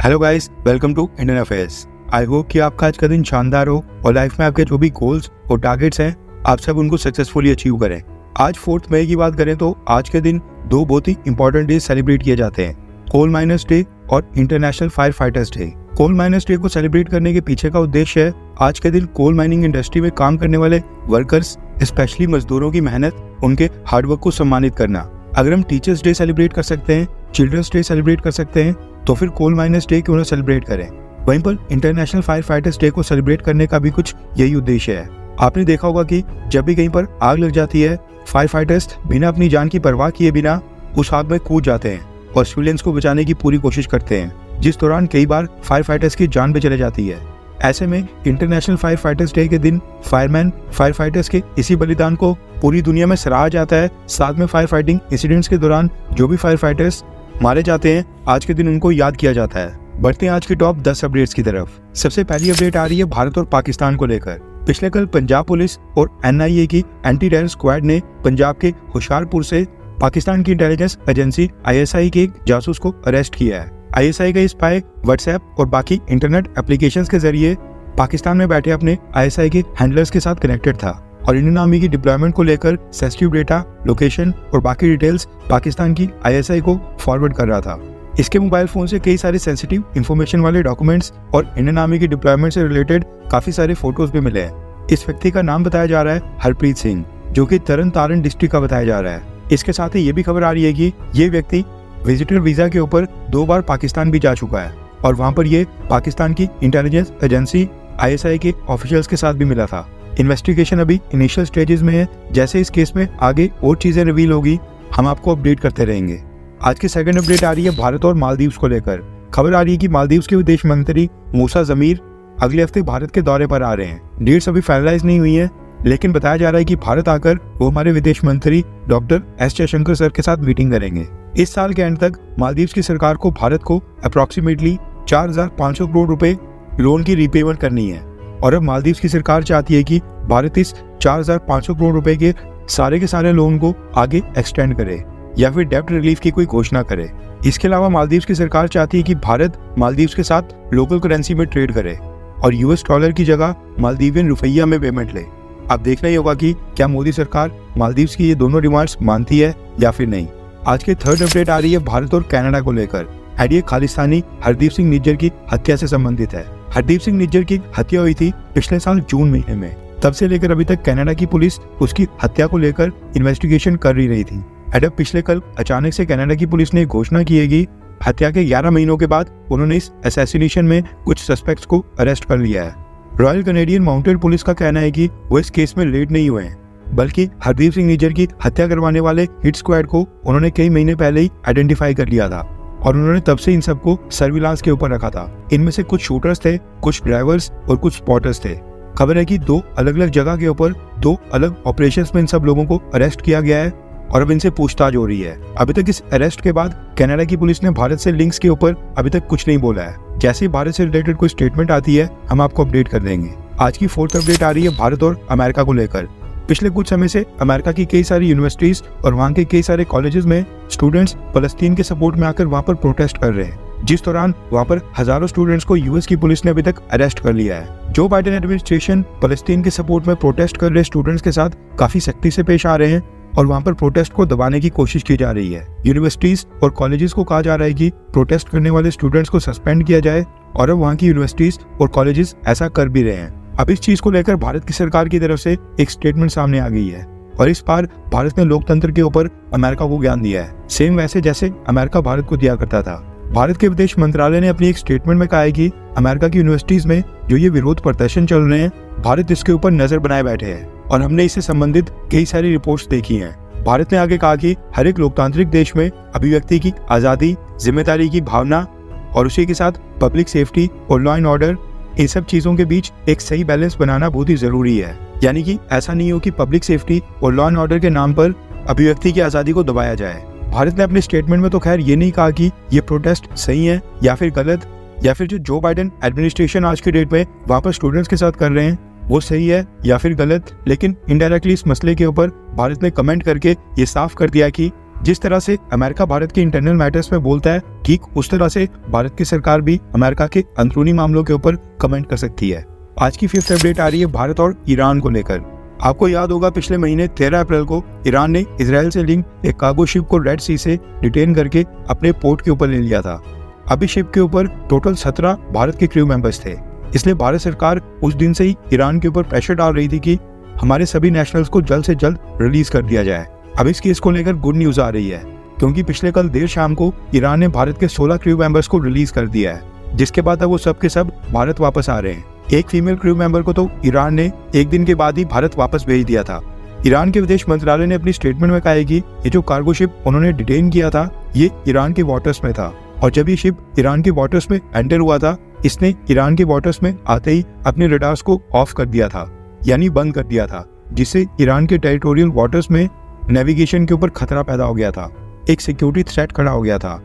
Hello guys, welcome to Indian affairs. I hope कि आपका आज का दिन शानदार हो और लाइफ में आपके जो भी गोल्स और टारगेट्स हैं आप सब उनको सक्सेसफुली अचीव करें। आज 4 मई की बात करें तो आज के दिन दो बहुत ही इंपॉर्टेंट डे सेलिब्रेट किए जाते हैं, कोल माइनर्स डे और international fire fighters day. Coal miners day को सेलिब्रेट करने के पीछे का उद्देश्य है आज के दिन कोल माइनिंग इंडस्ट्री में काम करने वाले वर्कर्स, स्पेशली मजदूरों की मेहनत, उनके हार्डवर्क को सम्मानित करना। अगर हम टीचर्स डे सेलिब्रेट कर सकते हैं, चिल्ड्रंस डे सेलिब्रेट कर सकते हैं, तो फिर कोल माइनर्स डे क्यों ना सेलिब्रेट करें। वहीं पर इंटरनेशनल फायर फाइटर्स डे को सेलिब्रेट करने का भी कुछ यही उद्देश्य है। आपने देखा होगा कि जब भी कहीं पर आग लग जाती है, फायर फाइटर्स बिना अपनी जान की परवाह किए बिना उस आग में कूद जाते हैं और सिविलियंस को बचाने की पूरी कोशिश करते हैं, जिस दौरान कई बार फायर फाइटर्स की जान भी चले जाती है। ऐसे में इंटरनेशनल फायर फाइटर्स डे के दिन फायरमैन, फायर फाइटर्स के इसी बलिदान को पूरी दुनिया में सराहा जाता है। साथ में फायर फाइटिंग इंसिडेंट्स के दौरान जो भी फायर फाइटर्स मारे जाते हैं, आज के दिन उनको याद किया जाता है। बढ़ते हैं आज की टॉप 10 अपडेट्स की तरफ। सबसे पहली अपडेट आ रही है भारत और पाकिस्तान को लेकर। पिछले कल पंजाब पुलिस और NIA की एंटी टेरर स्क्वाड ने पंजाब के होशियारपुर से पाकिस्तान की इंटेलिजेंस एजेंसी ISI के एक जासूस को अरेस्ट किया है। ISI का स्पाई व्हाट्सएप और बाकी इंटरनेट एप्लीकेशंस के जरिए पाकिस्तान में बैठे अपने ISI के हैंडलर्स के साथ कनेक्टेड था और इंडियन आर्मी की डिप्लॉयमेंट को लेकर सेंसिटिव डेटा, लोकेशन और बाकी डिटेल्स पाकिस्तान की ISI को फॉरवर्ड कर रहा था। इसके मोबाइल फोन से कई सारे सेंसिटिव इंफॉर्मेशन वाले डॉक्यूमेंट्स और इंडियन आर्मी की डिप्लॉयमेंट से रिलेटेड काफी सारे फोटोज भी मिले हैं। इस व्यक्ति का नाम बताया जा रहा है हरप्रीत सिंह, जो कि तरन तारण डिस्ट्रिक्ट का बताया जा रहा है। इसके साथ ही ये भी खबर आ रही है कि ये व्यक्ति विजिटर वीजा के ऊपर 2 बार पाकिस्तान भी जा चुका है और वहां पर ये पाकिस्तान की इंटेलिजेंस एजेंसी ISI के ऑफिशियल्स के साथ भी मिला था। इन्वेस्टिगेशन अभी इनिशियल स्टेजेस में है। जैसे इस केस में आगे और चीजें रिवील होगी, हम आपको अपडेट करते रहेंगे। आज की सेकंड अपडेट आ रही है भारत और मालदीव्स को लेकर। खबर आ रही है कि मालदीव्स के विदेश मंत्री मूसा जमीर अगले हफ्ते भारत के दौरे पर आ रहे हैं। डेट्स अभी फाइनलाइज नहीं हुई है, लेकिन बताया जा रहा है कि भारत आकर वो हमारे विदेश मंत्री डॉक्टर S जयशंकर सर के साथ मीटिंग करेंगे। इस साल के एंड तक मालदीव्स की सरकार को भारत को अप्रोक्सीमेटली 4,500 करोड़ रुपए लोन की रीपेमेंट करनी है और अब मालदीव्स की सरकार चाहती है कि भारत इस 4,500 करोड़ रुपए के सारे लोन को आगे एक्सटेंड करे या फिर डेब्ट रिलीफ की कोई घोषणा करे। इसके अलावा मालदीव्स की सरकार चाहती है कि भारत मालदीव्स के साथ लोकल करेंसी में ट्रेड करे और US डॉलर की जगह मालदीवियन रुपया में पेमेंट ले। अब देखना ही होगा कि क्या मोदी सरकार मालदीव्स की ये दोनों डिमांड्स मानती है या फिर नहीं। आज के थर्ड अपडेट आ रही है भारत और कनाडा को लेकर। ये खालिस्तानी हरदीप सिंह निज्जर की हत्या से संबंधित है। हरदीप सिंह निज्जर की हत्या हुई थी पिछले साल जून महीने में। तब से लेकर अभी तक कनाडा की पुलिस उसकी हत्या को लेकर इन्वेस्टिगेशन कर ही रही थी। अब पिछले कल अचानक से कनाडा की पुलिस ने घोषणा की है कि हत्या के 11 महीनों के बाद उन्होंने इस असैसिनेशन में कुछ सस्पेक्ट्स को अरेस्ट कर लिया है। रॉयल कैनेडियन माउंटेड पुलिस का कहना है कि वो इस केस में लेट नहीं हुए हैं, बल्कि हरदीप सिंह निज्जर की हत्या करवाने वाले हिट स्क्वाड को उन्होंने कई महीने पहले ही आइडेंटिफाई कर लिया था और उन्होंने तब से इन सबको सर्विलांस के ऊपर रखा था। इनमें से कुछ शूटर्स थे, कुछ ड्राइवर्स और कुछ स्पॉटर्स थे। खबर है कि 2 अलग अलग जगह के ऊपर 2 अलग ऑपरेशंस में इन सब लोगों को अरेस्ट किया गया है और अब इनसे पूछताछ हो रही है। अभी तक इस अरेस्ट के बाद कनाडा की पुलिस ने भारत से लिंक्स के ऊपर अभी तक कुछ नहीं बोला है। जैसे ही भारत से रिलेटेड कोई स्टेटमेंट आती है, हम आपको अपडेट कर देंगे। आज की 4th अपडेट आ रही है भारत और अमेरिका को लेकर। पिछले कुछ समय से अमेरिका की कई सारी यूनिवर्सिटीज और वहाँ के कई सारे कॉलेजेस में स्टूडेंट्स फलस्तीन के सपोर्ट में आकर वहाँ पर प्रोटेस्ट कर रहे हैं, जिस दौरान वहाँ पर हजारों स्टूडेंट्स को US की पुलिस ने अभी तक अरेस्ट कर लिया है। जो बाइडेन एडमिनिस्ट्रेशन फलस्तीन के सपोर्ट में प्रोटेस्ट कर रहे स्टूडेंट्स के साथ काफी सख्ती से पेश आ रहे हैं और वहाँ पर प्रोटेस्ट को दबाने की कोशिश की जा रही है। यूनिवर्सिटीज और कॉलेजेस को कहा जा रहा है कि प्रोटेस्ट करने वाले स्टूडेंट्स को सस्पेंड किया जाए और अब वहाँ की यूनिवर्सिटीज और कॉलेजेस ऐसा कर भी रहे हैं। अब इस चीज को लेकर भारत की सरकार की तरफ से एक स्टेटमेंट सामने आ गई है और इस बार भारत ने लोकतंत्र के ऊपर अमेरिका को ज्ञान दिया है, सेम वैसे जैसे अमेरिका भारत को दिया करता था। भारत के विदेश मंत्रालय ने अपनी एक स्टेटमेंट में कहा है कि अमेरिका की यूनिवर्सिटीज में जो ये विरोध प्रदर्शन चल रहे हैं, भारत इसके ऊपर नजर बनाए बैठे हैं और हमने इससे संबंधित कई सारी रिपोर्ट्स देखी हैं। भारत ने आगे कहा कि हर एक लोकतांत्रिक देश में अभिव्यक्ति की आजादी, जिम्मेदारी की भावना और उसी के साथ पब्लिक सेफ्टी और लॉ एंड ऑर्डर, इन सब चीजों के बीच एक सही बैलेंस बनाना बहुत ही जरूरी है। यानी कि ऐसा नहीं हो कि पब्लिक सेफ्टी और लॉ एंड ऑर्डर के नाम पर अभिव्यक्ति की आजादी को दबाया जाए। भारत ने अपने स्टेटमेंट में तो खैर ये नहीं कहा कि ये प्रोटेस्ट सही है या फिर गलत, या फिर जो बाइडेन एडमिनिस्ट्रेशन आज की डेट में वहाँ पर स्टूडेंट्स के साथ कर रहे हैं वो सही है या फिर गलत, लेकिन इनडायरेक्टली इस मसले के ऊपर भारत ने कमेंट करके ये साफ कर दिया कि जिस तरह से अमेरिका भारत के इंटरनल मैटर्स में बोलता है, ठीक उस तरह से भारत की सरकार भी अमेरिका के अंदरूनी मामलों के ऊपर कमेंट कर सकती है। आज की 5th अपडेट आ रही है भारत और ईरान को लेकर। आपको याद होगा पिछले महीने 13 अप्रैल को ईरान ने इजराइल से लिंक एक कार्गो शिप को रेड सी से डिटेन करके अपने पोर्ट के ऊपर ले लिया था। अभी शिप के ऊपर टोटल 17 भारत के क्रू मेंबर्स थे। इसलिए भारत सरकार उस दिन से ही ईरान के ऊपर प्रेशर डाल रही थी कि हमारे सभी नेशनल्स को जल्द से जल्द रिलीज कर दिया जाए। अब इस केस को लेकर गुड न्यूज आ रही है, क्योंकि पिछले कल देर शाम को ईरान ने भारत के 16 क्रू मेंबर्स को रिलीज कर दिया है, जिसके बाद अब वो सब के सब भारत वापस आ रहे हैं। एक फीमेल क्रू मेंबर को तो ईरान ने एक दिन के बाद ही भारत वापस भेज दिया था। ईरान के विदेश मंत्रालय ने अपनी स्टेटमेंट में कहा है कि ये जो कार्गो शिप उन्होंने डिटेन किया था, ये ईरान के वाटर्स में था, और जब ये शिप ईरान के वाटर्स में एंटर हुआ था, इसने ईरान के वाटर्स में आते ही अपने रडार्स को ऑफ कर दिया था, यानी बंद कर दिया था, जिससे ईरान के टेरिटोरियल वाटर्स में नेविगेशन के ऊपर खतरा पैदा हो गया था, एक सिक्योरिटी थ्रेट खड़ा हो गया था।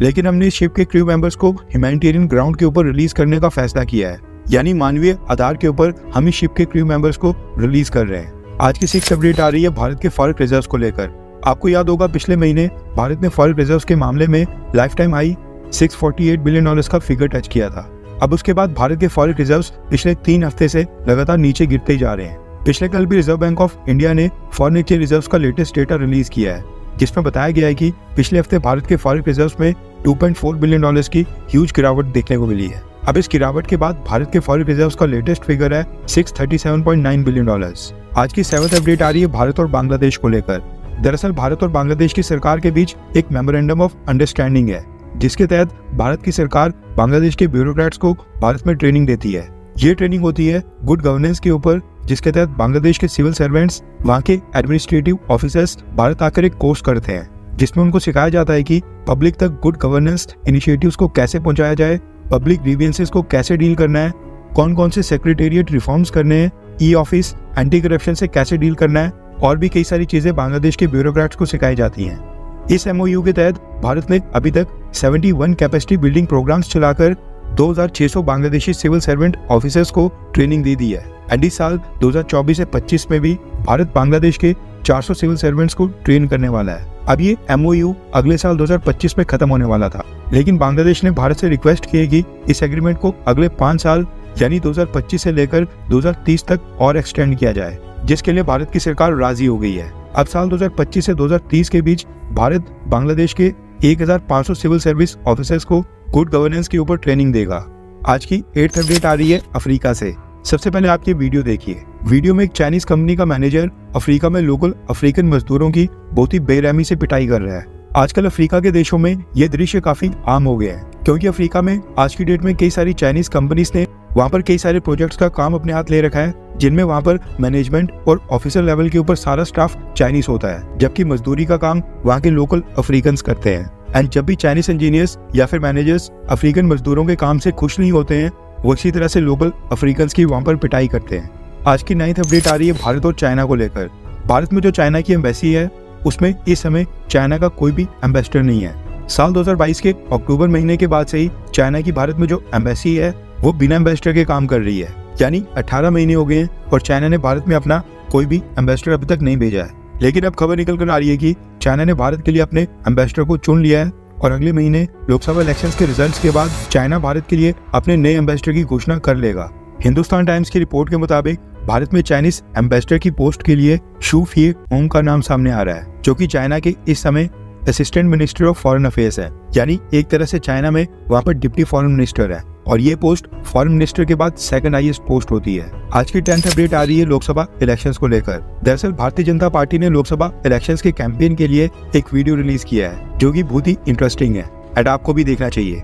लेकिन हमने शिप के क्रू मेंबर्स को ह्यूमैनिटेरियन ग्राउंड के ऊपर रिलीज करने का फैसला किया है, यानी मानवीय आधार के ऊपर हम इस शिप के क्रू मेंबर्स को रिलीज कर रहे हैं। आज की 6th अपडेट आ रही है भारत के फॉरेक्स रिजर्व्स को लेकर। आपको याद होगा पिछले महीने भारत ने फॉरेक्स रिजर्व्स के मामले में लाइफ टाइम हाई $648 बिलियन का फिगर टच किया था। अब उसके बाद भारत के फॉरेक्स रिजर्व्स पिछले 3 हफ्ते से लगातार नीचे गिरते ही जा रहे हैं। पिछले कल भी रिजर्व बैंक ऑफ इंडिया ने फॉरेन एक्सचेंज रिजर्व्स का लेटेस्ट डेटा रिलीज किया है, जिसमें बताया गया है कि पिछले हफ्ते भारत के फॉरेक्स रिजर्व्स में $2.4 बिलियन की ह्यूज गिरावट देखने को मिली है। अब इस गिरावट के बाद भारत के फॉरेक्स रिजर्व्स का लेटेस्ट फिगर है $637.9 बिलियन। आज की 7th अपडेट आ रही है भारत और बांग्लादेश को लेकर। दरअसल भारत और बांग्लादेश की सरकार के बीच एक मेमोरेंडम ऑफ अंडरस्टैंडिंग है, जिसके तहत भारत की सरकार बांग्लादेश के ब्यूरोक्रेट्स को भारत में ट्रेनिंग देती है। ये ट्रेनिंग होती है गुड गवर्नेंस के ऊपर, जिसके तहत बांग्लादेश के सिविल सर्वेंट्स, वहाँ के एडमिनिस्ट्रेटिव ऑफिसर्स भारत आकर एक कोर्स करते हैं, जिसमें उनको सिखाया जाता है कि पब्लिक तक गुड गवर्नेंस इनिशिएटिव्स को कैसे पहुंचाया जाए, पब्लिक ग्रीवियंसेस को कैसे डील करना है, कौन कौन से सेक्रेटेरिएट रिफॉर्म्स करने हैं, ई ऑफिस, एंटी करप्शन से कैसे डील करना है, और भी कई सारी चीजें बांग्लादेश के ब्यूरोक्रेट्स को सिखाई जाती हैं। इस MOU के तहत भारत ने अभी तक 71 कैपेसिटी बिल्डिंग प्रोग्राम्स चलाकर 2600 बांग्लादेशी सिविल सर्वेंट ऑफिसर्स को ट्रेनिंग दे दी है। एंड इस साल 2024 से 25 में भी भारत बांग्लादेश के 400 सिविल सर्वेंट्स को ट्रेन करने वाला है। अब ये MOU अगले साल 2025 में खत्म होने वाला था, लेकिन बांग्लादेश ने भारत से रिक्वेस्ट की है कि इस एग्रीमेंट को अगले 5 साल यानी 2025 से लेकर 2030 तक और एक्सटेंड किया जाए, जिसके लिए भारत की सरकार राजी हो गई है। अब साल 2025 से 2030 के बीच भारत बांग्लादेश के 1500 सिविल सर्विस ऑफिसर्स को गुड गवर्नेंस के ऊपर ट्रेनिंग देगा। आज की 8th अपडेट आ रही है अफ्रीका से। सबसे पहले आप ये वीडियो देखिए। वीडियो में एक चाइनीज कंपनी का मैनेजर अफ्रीका में लोकल अफ्रीकन मजदूरों की बहुत ही बेरहमी से पिटाई कर रहा है। आजकल अफ्रीका के देशों में ये दृश्य काफी आम हो गया है, क्योंकि अफ्रीका में आज की डेट में कई सारी चाइनीज कंपनीज ने वहाँ पर कई सारे प्रोजेक्ट्स का काम अपने हाथ ले रखा है, जिनमें वहाँ पर मैनेजमेंट और ऑफिसर लेवल के ऊपर सारा स्टाफ चाइनीज होता है, जबकि मजदूरी का काम वहाँ के लोकल अफ्रीकन्स करते हैं। एंड जब भी चाइनीज इंजीनियर्स या फिर मैनेजर्स अफ्रीकन मजदूरों के काम से खुश नहीं होते हैं, वो इसी तरह से लोकल अफ्रीकन्स की वहाँ पर पिटाई करते हैं। आज की 9th अपडेट आ रही है भारत और चाइना को लेकर। भारत में जो चाइना की एम्बेसी है, उसमें इस समय चाइना का कोई भी एम्बेसडर नहीं है। साल 2022 के अक्टूबर महीने के बाद से ही चाइना की भारत में जो एम्बेसी है, वो बिना एम्बेसडर के काम कर रही है, यानी 18 महीने हो गए हैं और चाइना ने भारत में अपना कोई भी एम्बेसडर अभी तक नहीं भेजा है। लेकिन अब खबर निकल कर आ रही है कि चाइना ने भारत के लिए अपने एम्बेसडर को चुन लिया है और अगले महीने लोकसभा इलेक्शंस के रिजल्ट्स के बाद चाइना भारत के लिए अपने नए एम्बेसडर की घोषणा कर लेगा। हिंदुस्तान टाइम्स की रिपोर्ट के मुताबिक भारत में चाइनीज एम्बेसडर की पोस्ट के लिए शू फिए होंग का नाम सामने आ रहा है, जो कि चाइना के इस समय assistant minister of foreign affairs है, यानी एक तरह से चाइना में वहाँ पर डिप्टी फॉरेन मिनिस्टर है, और ये पोस्ट फॉरेन मिनिस्टर के बाद सेकंड हाईएस्ट पोस्ट होती है। आज की 10th अपडेट आ रही है लोकसभा इलेक्शंस को लेकर। दरअसल भारतीय जनता पार्टी ने लोकसभा इलेक्शंस के कैंपेन के लिए एक वीडियो रिलीज किया है, जो कि बहुत ही इंटरेस्टिंग है एंड आपको भी देखना चाहिए।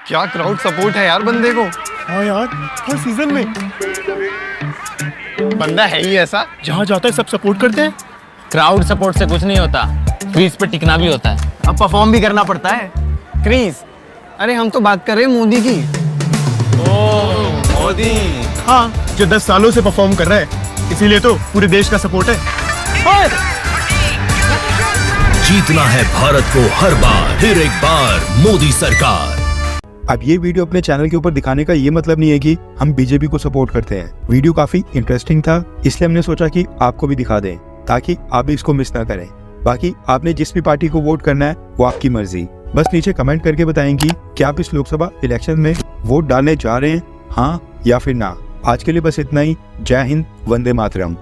क्या क्राउड सपोर्ट है यार बंदे को। हाँ यार, हर सीजन में बंदा है ही ऐसा, जहाँ जाता है सब सपोर्ट करते हैं। क्राउड सपोर्ट से कुछ नहीं होता, क्रीज पे टिकना भी होता है। अब परफॉर्म भी करना पड़ता है। क्रीज, अरे हम तो बात कर रहे हैं मोदी की। मोदी। हाँ, जो 10 सालों से परफॉर्म कर रहा है, इसीलिए तो पूरे देश का सपोर्ट है। जीतना है भारत को हर बार, फिर एक बार मोदी सरकार। अब ये वीडियो अपने चैनल के ऊपर दिखाने का ये मतलब नहीं है कि हम बीजेपी को सपोर्ट करते हैं। वीडियो काफी इंटरेस्टिंग था, इसलिए हमने सोचा कि आपको भी दिखा दें, ताकि आप भी इसको मिस ना करें। बाकी आपने जिस भी पार्टी को वोट करना है वो आपकी मर्जी। बस नीचे कमेंट करके बताएं कि क्या आप इस लोकसभा इलेक्शन में वोट डालने जा रहे हैं, हाँ या फिर ना। आज के लिए बस इतना ही। जय हिंद, वंदे मातरम।